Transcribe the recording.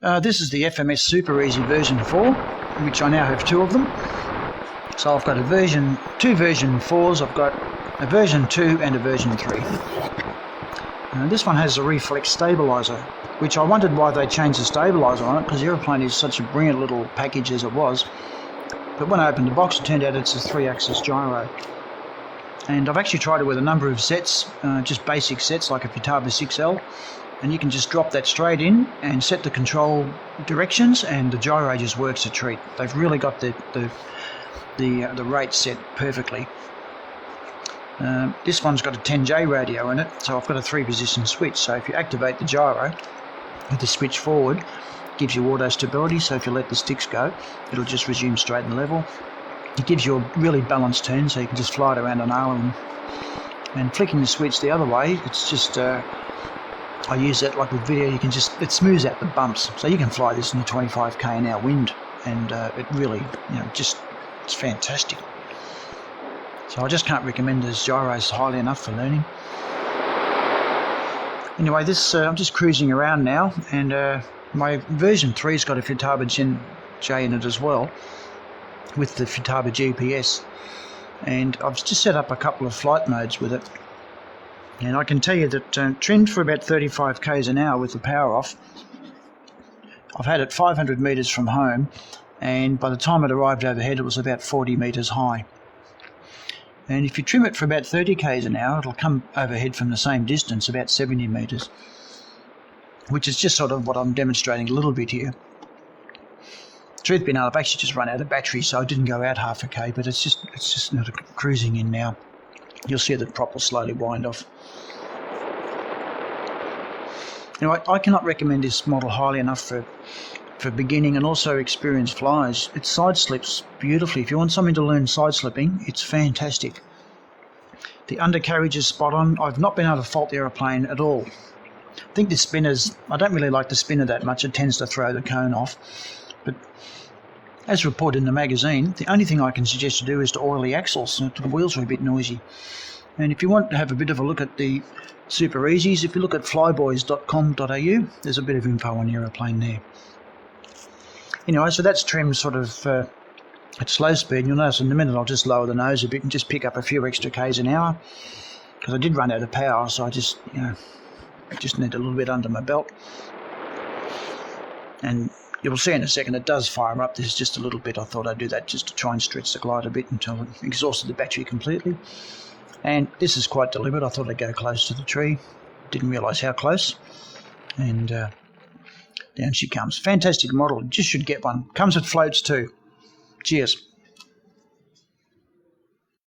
This is the FMS Super EZ version 4, which I now have 2 of them. So I've got two version 4s, I've got a version 2 and a version 3. This one has a reflex stabiliser, which I wondered why they changed the stabiliser on it, because the aeroplane is such a brilliant little package as it was. But when I opened the box, it turned out it's a 3-axis gyro. And I've actually tried it with a number of sets, just basic sets like a Futaba 6L. And you can just drop that straight in and set the control directions, and the gyro just works a treat. They've really got the rate set perfectly. This one's got a 10J radio in it, so I've got a 3-position switch. So if you activate the gyro with the switch forward, it gives you auto stability. So if you let the sticks go, it'll just resume straight and level. It gives you a really balanced turn, so you can just fly it around an island. And flicking the switch the other way, it's just I use that like with video. It smooths out the bumps, so you can fly this in a 25 km/h wind, and it really, it's fantastic. So I just can't recommend this gyros highly enough for learning. Anyway, this I'm just cruising around now, and my version 3's got a Futaba Gen J in it as well, with the Futaba GPS, and I've just set up a couple of flight modes with it. And I can tell you that trimmed for about 35 km/h with the power off, I've had it 500 metres from home, and by the time it arrived overhead it was about 40 metres high. And if you trim it for about 30 km/h, it'll come overhead from the same distance, about 70 metres, which is just sort of what I'm demonstrating a little bit here. Truth be known, I've actually just run out of battery, so I didn't go out half a K, but it's just not cruising in now. You'll see the prop will slowly wind off. Anyway, I cannot recommend this model highly enough for beginning and also experienced flyers. It side slips beautifully. If you want something to learn side slipping, it's fantastic. The undercarriage is spot on. I've not been able to fault the aeroplane at all. I think the spinners, I don't really like the spinner that much. It tends to throw the cone off. But as reported in the magazine, the only thing I can suggest to do is to oil the axles. The wheels are a bit noisy. And if you want to have a bit of a look at the Super EZs, if you look at flyboys.com.au, there's a bit of info on the aeroplane there. Anyway, so that's trimmed sort of at slow speed. And you'll notice in a minute I'll just lower the nose a bit and just pick up a few extra km/h, because I did run out of power, so I just need a little bit under my belt. And you'll see in a second it does fire up. There's just a little bit. I thought I'd do that just to try and stretch the glide a bit until it exhausted the battery completely. And this is quite deliberate. I thought I'd go close to the tree. Didn't realise how close. And down she comes. Fantastic model. You just should get one. Comes with floats too. Cheers.